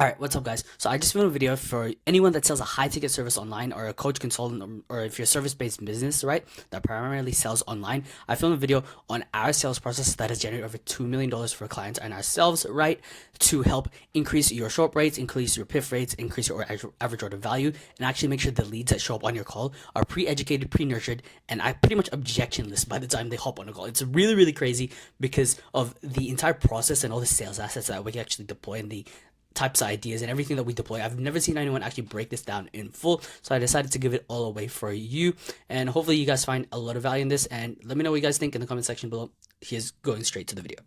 Alright, what's up guys? So I just filmed a video for anyone that sells a high ticket service online or a coach consultant or if you're a service based business, right, that primarily sells online. I filmed a video on our sales process that has generated over $2 million for clients and ourselves, right, to help increase your show up rates, increase your PIF rates, increase your average order value, and actually make sure the leads that show up on your call are pre-educated, pre-nurtured, and I pretty much objectionless by the time they hop on a call. It's really, really crazy because of the entire process and all the sales assets that we actually deploy and the types of ideas and everything that we deploy. I've never seen anyone actually break this down in full, so I decided to give it all away for you, and hopefully you guys find a lot of value in this, and let me know what you guys think in the comment section below. Here's going straight to the video.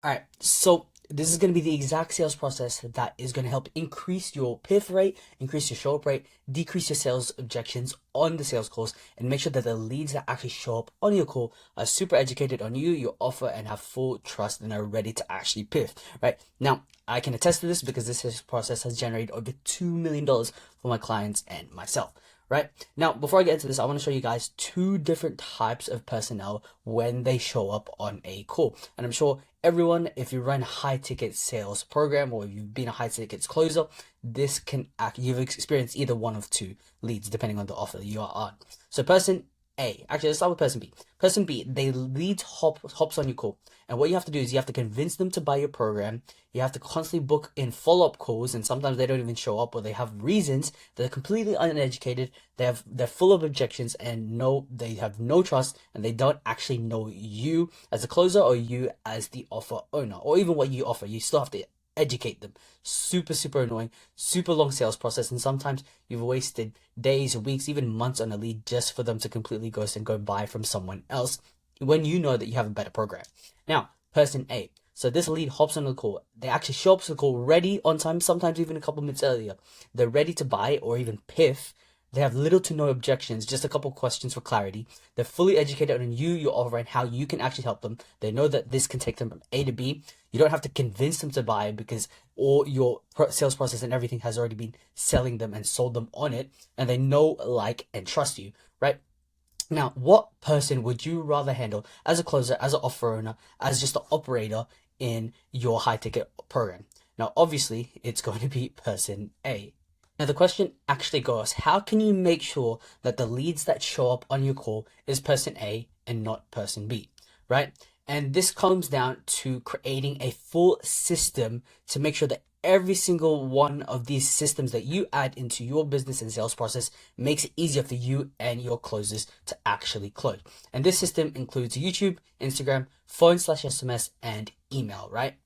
Alright, so this is going to be the exact sales process that is going to help increase your PIF rate, increase your show up rate, decrease your sales objections on the sales calls, and make sure that the leads that actually show up on your call are super educated on you, your offer, and have full trust and are ready to actually PIF, right? Now, I can attest to this because this sales process has generated over $2 million for my clients and myself. Right now, before I get into this, I want to show you guys two different types of personnel when they show up on a call. And I'm sure everyone, if you run a high ticket sales program or if you've been a high tickets closer, this can act, you've experienced either one of two leads depending on the offer that you are on. So person A, actually let's start with person B. Person B, they lead hops on your call. And what you have to do is you have to convince them to buy your program. You have to constantly book in follow-up calls, and sometimes they don't even show up or they have reasons. They're completely uneducated. They're full of objections and they have no trust, and they don't actually know you as a closer or you as the offer owner or even what you offer. You still have to educate them. Super, super annoying, super long sales process, and sometimes you've wasted days, weeks, even months on a lead just for them to completely ghost and go buy from someone else when you know that you have a better program. Now, person A. So this lead hops on the call. They actually show up to the call ready on time, sometimes even a couple minutes earlier. They're ready to buy or even PIF. They have little to no objections, just a couple questions for clarity. They're fully educated on you, your offer, and how you can actually help them. They know that this can take them from A to B. You don't have to convince them to buy because all your sales process and everything has already been selling them and sold them on it. And they know, like, and trust you, right? Now, what person would you rather handle as a closer, as an offer owner, as just an operator in your high ticket program? Now, obviously, it's going to be person A. Now, the question actually goes, how can you make sure that the leads that show up on your call is person A and not person B, right? And this comes down to creating a full system to make sure that every single one of these systems that you add into your business and sales process makes it easier for you and your closers to actually close. And this system includes YouTube, Instagram, phone/SMS, and email, right?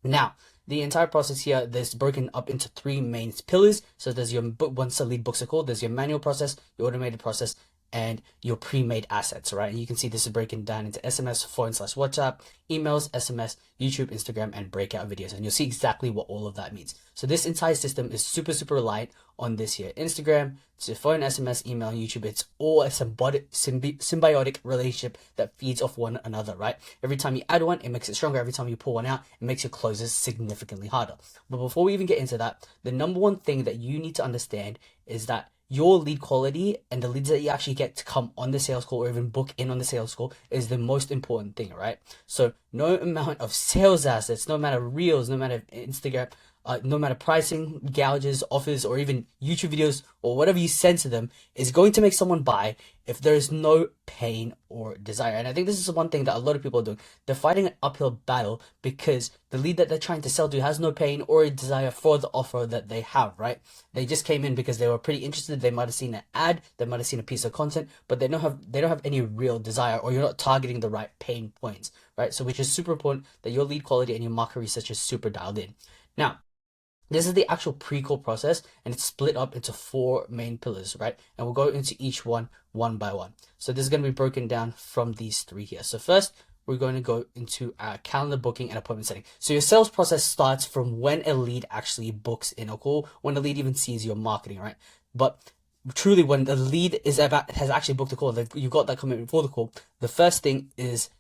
Now, the entire process here, there's broken up into three main pillars. So there's your once a lead books a call, there's your manual process, your automated process, and your pre-made assets, right? And you can see this is broken down into SMS, phone/WhatsApp, emails, SMS, YouTube, Instagram, and breakout videos. And you'll see exactly what all of that means. So this entire system is super, super reliant on this here. Instagram, to phone, SMS, email, and YouTube. It's all a symbiotic relationship that feeds off one another, right? Every time you add one, it makes it stronger. Every time you pull one out, it makes your closes significantly harder. But before we even get into that, the number one thing that you need to understand is that your lead quality and the leads that you actually get to come on the sales call or even book in on the sales call is the most important thing, right? So no amount of sales assets, no matter reels, no matter Instagram, no matter pricing, gouges, offers, or even YouTube videos or whatever you send to them is going to make someone buy if there is no pain or desire. And I think this is one thing that a lot of people are doing. They're fighting an uphill battle because the lead that they're trying to sell to has no pain or desire for the offer that they have, right? They just came in because they were pretty interested. They might have seen an ad, they might have seen a piece of content, but they don't have any real desire, or you're not targeting the right pain points, right? So which is super important that your lead quality and your market research is super dialed in. Now, this is the actual pre-call process, and it's split up into four main pillars, right? And we'll go into each one by one. So this is going to be broken down from these three here. So first, we're going to go into our calendar booking and appointment setting. So your sales process starts from when a lead actually books in a call, when the lead even sees your marketing, right? But truly, when the lead has actually booked a call, you've got that commitment for the call, the first thing is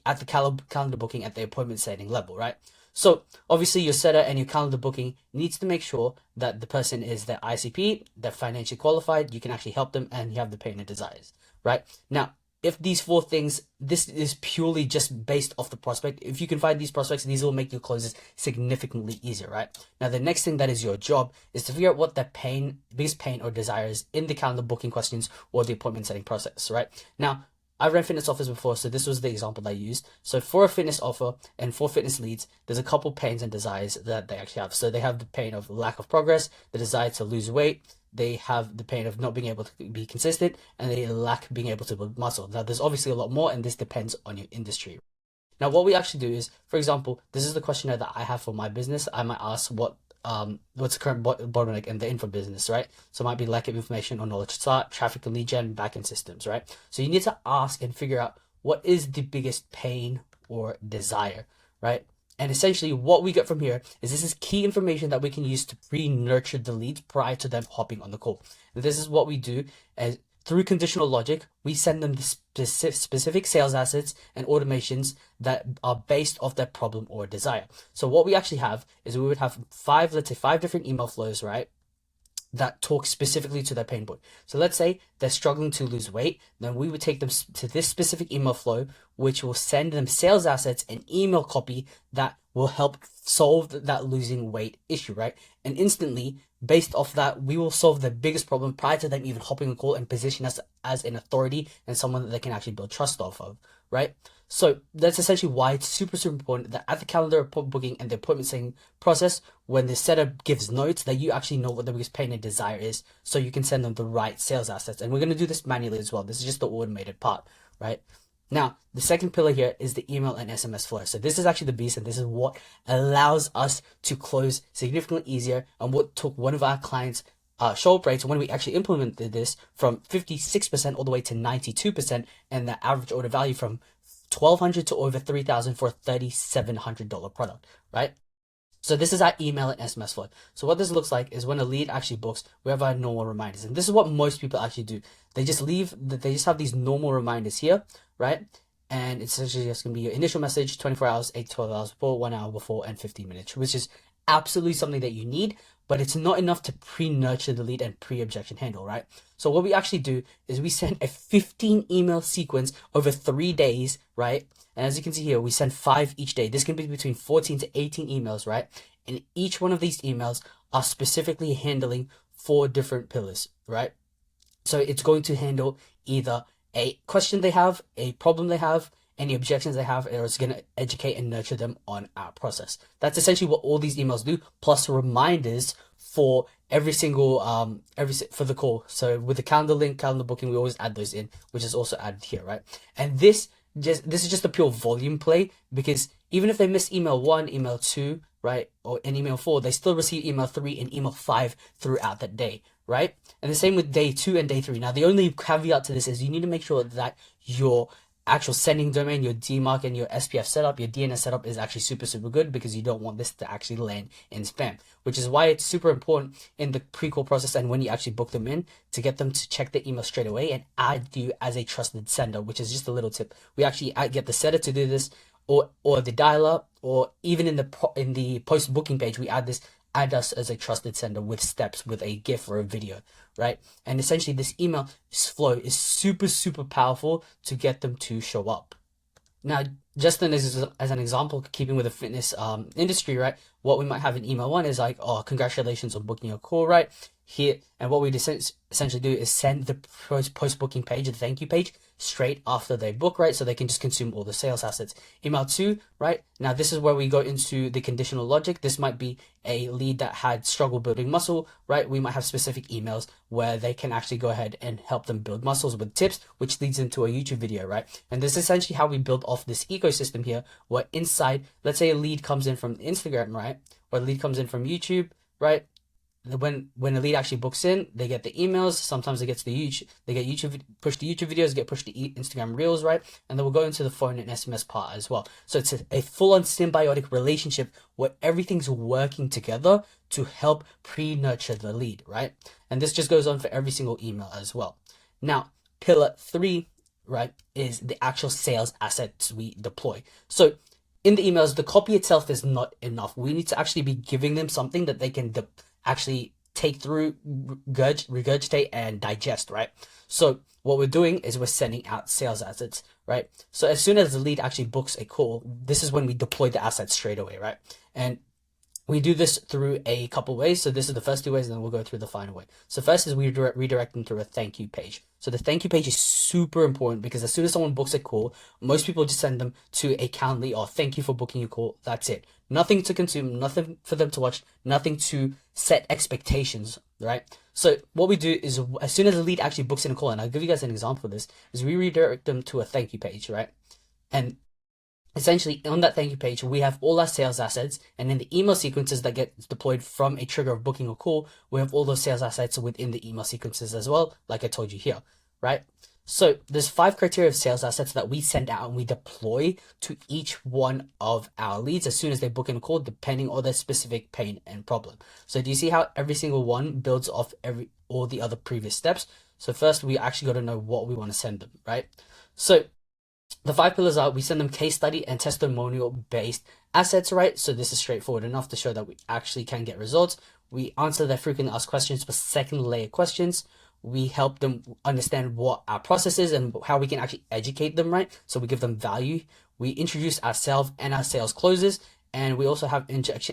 at the calendar booking at the appointment setting level, right? So obviously your setter and your calendar booking needs to make sure that the person is their ICP, they're financially qualified, you can actually help them, and you have the pain and desires, right? Now, if these four things, this is purely just based off the prospect. If you can find these prospects, these will make your closes significantly easier, right? Now, the next thing that is your job is to figure out what the biggest pain or desire is in the calendar booking questions or the appointment setting process, right? Now, I've ran fitness offers before, so this was the example that I used. So for a fitness offer and for fitness leads, there's a couple pains and desires that they actually have. So they have the pain of lack of progress, the desire to lose weight, they have the pain of not being able to be consistent, and they lack being able to build muscle. Now, there's obviously a lot more, and this depends on your industry. Now, what we actually do is, for example, this is the questionnaire that I have for my business. I might ask what's the current bottleneck in the info business, right? So it might be lack of information or knowledge start, traffic and lead gen, backend systems, right? So you need to ask and figure out what is the biggest pain or desire, right? And essentially what we get from here is this is key information that we can use to pre-nurture the leads prior to them hopping on the call. And this is what we do as through conditional logic, we send them the specific sales assets and automations that are based off their problem or desire. So what we actually have is we would have let's say five different email flows, right? That talk specifically to their pain point. So let's say they're struggling to lose weight, then we would take them to this specific email flow, which will send them sales assets and email copy that will help solve that losing weight issue, right? And instantly, based off that, we will solve the biggest problem prior to them even hopping a call and position us as an authority and someone that they can actually build trust off of, right? So that's essentially why it's super important that at the calendar booking and the appointment setting process, when the setup gives notes, that you actually know what the biggest pain and desire is, so you can send them the right sales assets. And we're going to do this manually as well. This is just the automated part, right? Now, the second pillar here is the email and SMS flow. So this is actually the beast, and this is what allows us to close significantly easier, and what took one of our clients' show up rates when we actually implemented this from 56% all the way to 92%, and the average order value from $1,200 to over $3,000 for a $3,700 product, right? So this is our email and SMS flow. So what this looks like is when a lead actually books, we have our normal reminders. And this is what most people actually do. They just have these normal reminders here, right? And it's essentially just going to be your initial message, 24 hours, 8 to 12 hours before, 1 hour before, and 15 minutes, which is absolutely something that you need, but it's not enough to pre-nurture the lead and pre-objection handle, right? So what we actually do is we send a 15 email sequence over 3 days, right? And as you can see here, we send 5 each day. This can be between 14 to 18 emails, right? And each one of these emails are specifically handling 4 different pillars, right? So it's going to handle either a question they have, a problem they have, any objections they have, or it's going to educate and nurture them on our process. That's essentially what all these emails do, plus reminders for every single for the call. So with the calendar link, calendar booking, we always add those in, which is also added here, right? And this is just a pure volume play, because even if they miss email 1, email 2, right, or an email 4, they still receive email 3 and email 5 throughout that day, right? And the same with day 2 and day 3. Now, the only caveat to this is you need to make sure that your actual sending domain, your DMARC and your SPF setup, your DNS setup is actually super good, because you don't want this to actually land in spam, which is why it's super important in the pre-call process and when you actually book them in to get them to check the email straight away and add you as a trusted sender, which is just a little tip. We actually get the setter to do this, or the dialer, or even in the post booking page, we add us as a trusted sender with steps, with a GIF or a video, right? And essentially this email flow is super powerful to get them to show up. Now, just as an example, keeping with the fitness industry, right? What we might have in email 1 is like, oh, congratulations on booking your call, right? Here, and what we essentially do is send the post booking page, the thank you page, straight after they book, right? So they can just consume all the sales assets. Email 2, right? Now this is where we go into the conditional logic. This might be a lead that had struggle building muscle, right? We might have specific emails where they can actually go ahead and help them build muscles with tips, which leads into a YouTube video, right? And this is essentially how we build off this ecosystem here, where inside, let's say a lead comes in from Instagram, right? Or a lead comes in from YouTube, right? When a lead actually books in, they get the emails. Sometimes they get YouTube, push to YouTube videos, get pushed to Instagram Reels, right? And then we'll go into the phone and SMS part as well. So it's a full-on symbiotic relationship where everything's working together to help pre-nurture the lead, right? And this just goes on for every single email as well. Now, pillar 3, right, is the actual sales assets we deploy. So in the emails, the copy itself is not enough. We need to actually be giving them something that they can actually take through, regurgitate, and digest, right? So what we're doing is we're sending out sales assets, right? So as soon as the lead actually books a call, this is when we deploy the assets straight away, right? And we do this through a couple ways. So this is the first two ways, and then we'll go through the final way. So first is we redirect them through a thank you page. So the thank you page is super important because as soon as someone books a call, most people just send them to a Calendly or thank you for booking your call. That's it. Nothing to consume, nothing for them to watch, nothing to set expectations, right? So what we do is as soon as the lead actually books in a call, and I'll give you guys an example of this, is we redirect them to a thank you page, right? And essentially on that thank you page, we have all our sales assets, and in the email sequences that get deployed from a trigger of booking a call, we have all those sales assets within the email sequences as well, like I told you here, right? So there's 5 criteria of sales assets that we send out and we deploy to each one of our leads as soon as they book in a call, depending on their specific pain and problem. So do you see how every single one builds off all the other previous steps? So first, we actually got to know what we want to send them, right? So the 5 pillars are we send them case study and testimonial based assets, right? So this is straightforward enough to show that we actually can get results. We answer their frequently asked questions for second layer questions. We help them understand what our process is and how we can actually educate them, right? So we give them value. We introduce ourselves and our sales closes. And we also have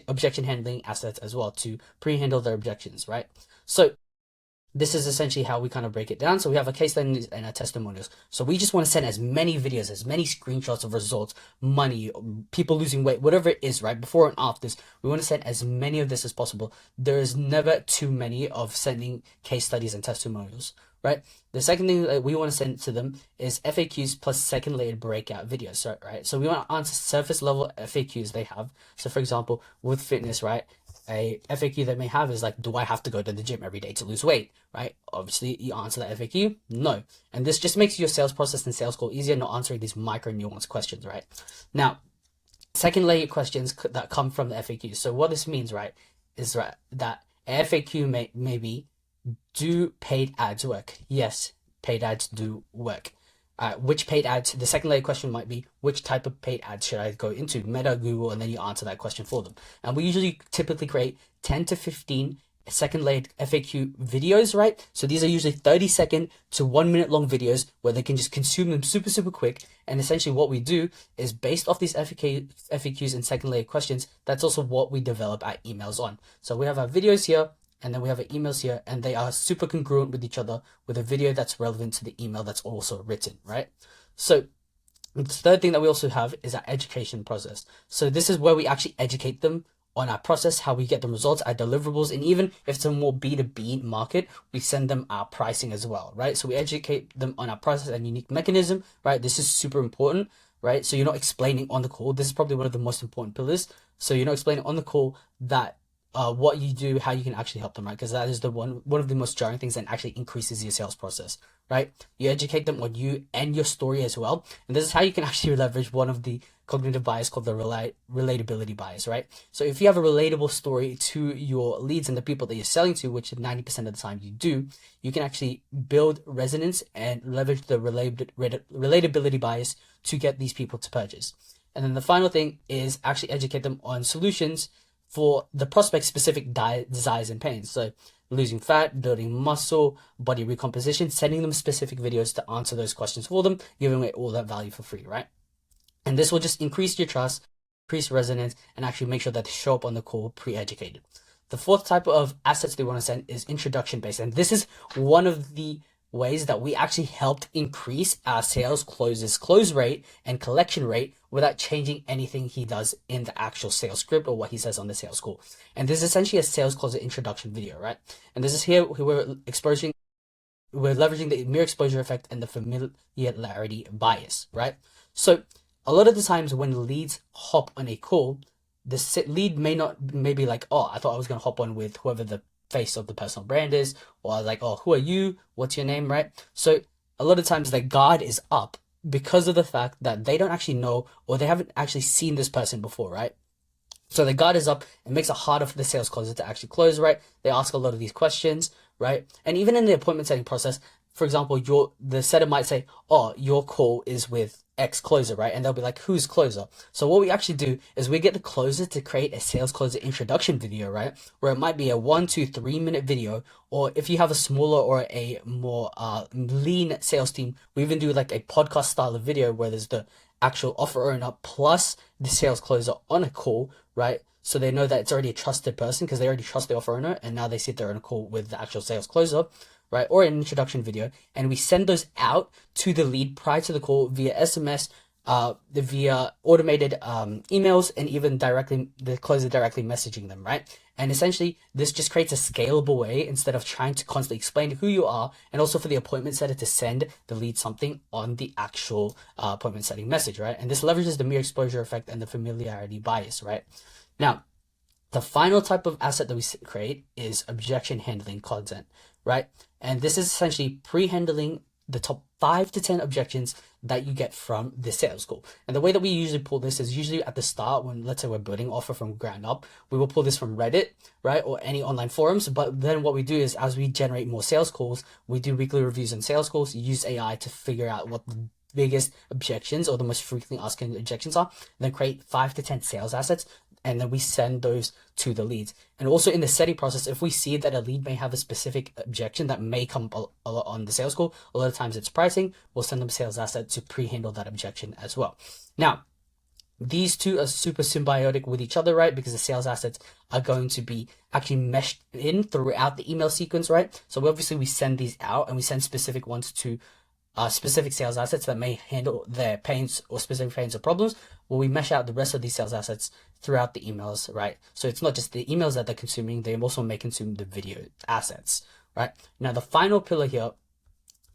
objection handling assets as well to pre-handle their objections, right? So this is essentially how we kind of break it down. So we have a case study and a testimonials. So we just want to send as many videos, as many screenshots of results, money, people losing weight, whatever it is, right? Before and after this, we want to send as many of this as possible. There is never too many of sending case studies and testimonials, right? The second thing that we want to send to them is FAQs plus second layered breakout videos, right? So we want to answer surface level FAQs they have. So for example, with fitness, right? A FAQ they may have is like, do I have to go to the gym every day to lose weight, right? Obviously, you answer that FAQ, no. And this just makes your sales process and sales call easier, not answering these micro nuanced questions, right? Now, second layer questions that come from the FAQ. So what this means, right, is right that FAQ may be, do paid ads work? Yes, paid ads do work. Which paid ads, the second layer question might be, which type of paid ads should I go into? Meta, Google, and then you answer that question for them. And we usually typically create 10 to 15 second layered FAQ videos, right? So these are usually 30-second to 1 minute long videos where they can just consume them super, super quick. And essentially what we do is based off these FAQs and second layer questions, that's also what we develop our emails on. So we have our videos here, and then we have our emails here, and they are super congruent with each other with a video that's relevant to the email that's also written, right? So the third thing that we also have is our education process. So this is where we actually educate them on our process, how we get the results, our deliverables, and even if it's a more B2B market, we send them our pricing as well, right? So we educate them on our process and unique mechanism, right? This is super important, right? So you're not explaining on the call. This is probably one of the most important pillars. So you're not explaining on the call that what you do, how you can actually help them, right? Because that is the one of the most jarring things and actually increases your sales process, right? You educate them on you and your story as well. And this is how you can actually leverage one of the cognitive bias called the relatability bias, right? So if you have a relatable story to your leads and the people that you're selling to, which 90% of the time you do, you can actually build resonance and leverage the relatability bias to get these people to purchase. And then the final thing is actually educate them on solutions for the prospect's specific desires and pains. So losing fat, building muscle, body recomposition, sending them specific videos to answer those questions for them, giving away all that value for free, right? And this will just increase your trust, increase resonance, and actually make sure that they show up on the call pre-educated. The fourth type of assets they want to send is introduction based. And this is one of the ways that we actually helped increase our sales close rate and collection rate without changing anything he does in the actual sales script or what he says on the sales call. And this is essentially a sales closer introduction video, right? And this is here we're leveraging the mere exposure effect and the familiarity bias, right? So a lot of the times when leads hop on a call, the lead may be like, oh, I thought I was going to hop on with whoever the face of the personal brand is, or like, oh, who are you? What's your name, right? So a lot of times the guard is up because of the fact that they don't actually know or they haven't actually seen this person before, right? So the guard is up. It makes it harder for the sales closer to actually close, right? They ask a lot of these questions, right? And even in the appointment setting process, for example, the setter might say, oh, your call is with X closer, right? And they'll be like, who's closer? So what we actually do is we get the closer to create a sales closer introduction video, right? Where it might be a 1, 2, 3 minute video, or if you have a smaller or a more lean sales team, we even do like a podcast style of video where there's the actual offer owner plus the sales closer on a call, right? So they know that it's already a trusted person because they already trust the offer owner, and now they sit there on a call with the actual sales closer, right? Or an introduction video, and we send those out to the lead prior to the call via SMS, via automated emails, and even directly the closer directly messaging them, right? And essentially, this just creates a scalable way instead of trying to constantly explain who you are, and also for the appointment setter to send the lead something on the actual appointment setting message, right? And this leverages the mere exposure effect and the familiarity bias, right? Now, the final type of asset that we create is objection handling content, right? And this is essentially pre-handling the top 5 to 10 objections that you get from the sales call. And the way that we usually pull this is usually at the start when, let's say, we're building offer from ground up, we will pull this from Reddit, right? Or any online forums. But then what we do is as we generate more sales calls, we do weekly reviews on sales calls, use AI to figure out what the biggest objections or the most frequently asked objections are, and then create 5 to 10 sales assets, and then we send those to the leads. And also in the setting process, if we see that a lead may have a specific objection that may come up a lot on the sales call, a lot of times it's pricing, we'll send them sales asset to pre-handle that objection as well. Now, these two are super symbiotic with each other, right? Because the sales assets are going to be actually meshed in throughout the email sequence, right? So obviously we send these out and we send specific ones to specific sales assets that may handle their pains or specific pains or problems. Well, we mesh out the rest of these sales assets throughout the emails, right? So it's not just the emails that they're consuming, they also may consume the video assets, right? Now, the final pillar here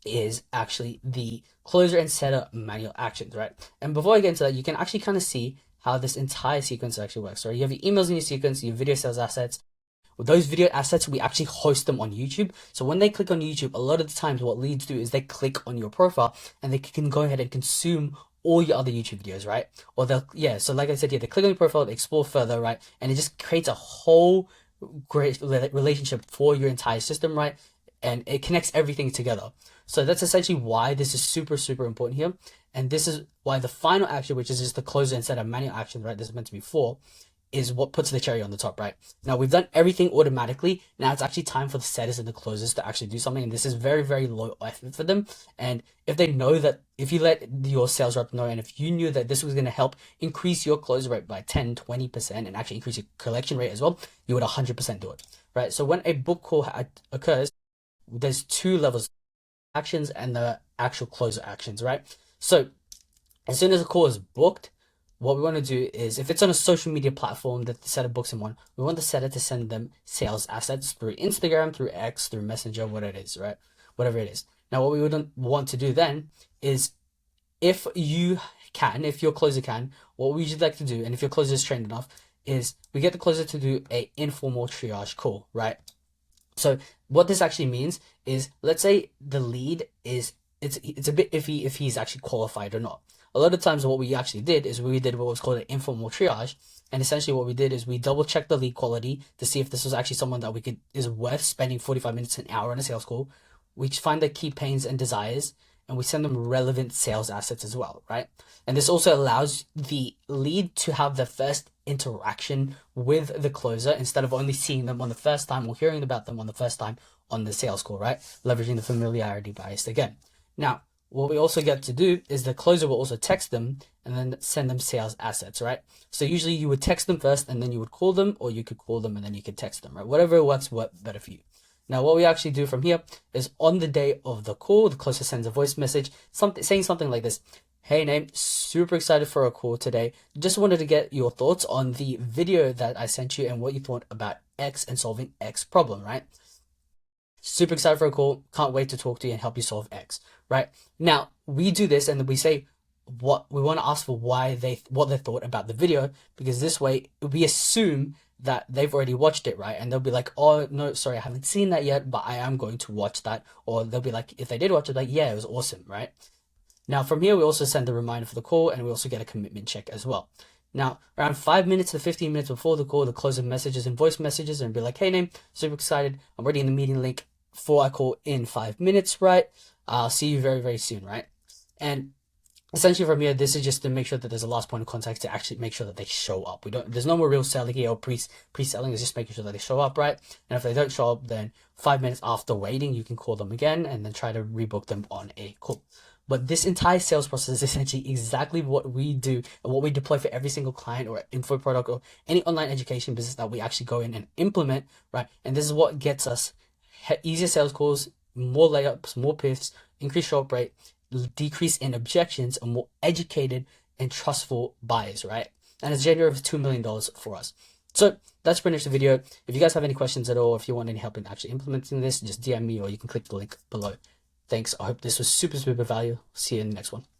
is actually the closer and setter manual actions, right? And before I get into that, you can actually kind of see how this entire sequence actually works, right? You have your emails in your sequence, your video sales assets. With those video assets, we actually host them on YouTube. So when they click on YouTube, a lot of the times what leads do is they click on your profile and they can go ahead and consume all your other YouTube videos, right? Or they'll, yeah, so like I said, yeah, they click on your profile, they explore further, right? And it just creates a whole great relationship for your entire system, right? And it connects everything together. So that's essentially why this is super, super important here. And this is why the final action, which is just the closer instead of manual action, right? This is meant to be 4, is what puts the cherry on the top, right? Now we've done everything automatically. Now it's actually time for the setters and the closers to actually do something. And this is very, very low effort for them. And if they know that, if you let your sales rep know, and if you knew that this was going to help increase your close rate by 10, 20% and actually increase your collection rate as well, you would 100% do it, right? So when a book call occurs, there's 2 levels, actions and the actual closer actions, right? So as soon as a call is booked, what we want to do is, if it's on a social media platform that the setter books them on, we want the setter to send them sales assets through Instagram, through X, through Messenger, whatever it is, right? Whatever it is. Now, what we would want to do then is, if you can, if your closer can, what we usually like to do, and if your closer is trained enough, is we get the closer to do a informal triage call, right? So what this actually means is, let's say the lead is, it's a bit iffy if he's actually qualified or not. A lot of times what we actually did is we did what was called an informal triage. And essentially what we did is we double checked the lead quality to see if this was actually someone that is worth spending 45 minutes, an hour on a sales call. We find their key pains and desires, and we send them relevant sales assets as well, right? And this also allows the lead to have the first interaction with the closer instead of only seeing them on the first time or hearing about them on the first time on the sales call, right? Leveraging the familiarity bias again. Now, what we also get to do is the closer will also text them and then send them sales assets, right? So usually you would text them first and then you would call them, or you could call them and then you could text them, right? Whatever works better for you. Now, what we actually do from here is, on the day of the call, the closer sends a voice message, saying something like this: "Hey, Name, super excited for a call today. Just wanted to get your thoughts on the video that I sent you and what you thought about X and solving X problem," right? Super excited for a call. Can't wait to talk to you and help you solve X, right? Now, we do this and then we say what we want to ask for, what they thought about the video, because this way we assume that they've already watched it, right? And they'll be like, "Oh, no, sorry, I haven't seen that yet, but I am going to watch that." Or they'll be like, if they did watch it, like, "Yeah, it was awesome," right? Now, from here, we also send a reminder for the call, and we also get a commitment check as well. Now, around 5 minutes to 15 minutes before the call, the closer messages and voice messages and be like, "Hey, Name, super excited. I'm already in the meeting link for our call in 5 minutes, right? I'll see you very, very soon," right? And essentially from here, this is just to make sure that there's a last point of contact to actually make sure that they show up. There's no more real selling here or pre-selling. It's just making sure that they show up, right? And if they don't show up, then 5 minutes after waiting, you can call them again and then try to rebook them on a call. But this entire sales process is essentially exactly what we do and what we deploy for every single client or info product or any online education business that we actually go in and implement, right? And this is what gets us easier sales calls, more layups, more piffs, increased show up rate, decrease in objections, and more educated and trustful buyers, right? And it's generated over $2 million for us. So that's pretty much the video. If you guys have any questions at all, if you want any help in actually implementing this, just DM me or you can click the link below. Thanks. I hope this was super, super valuable. See you in the next one.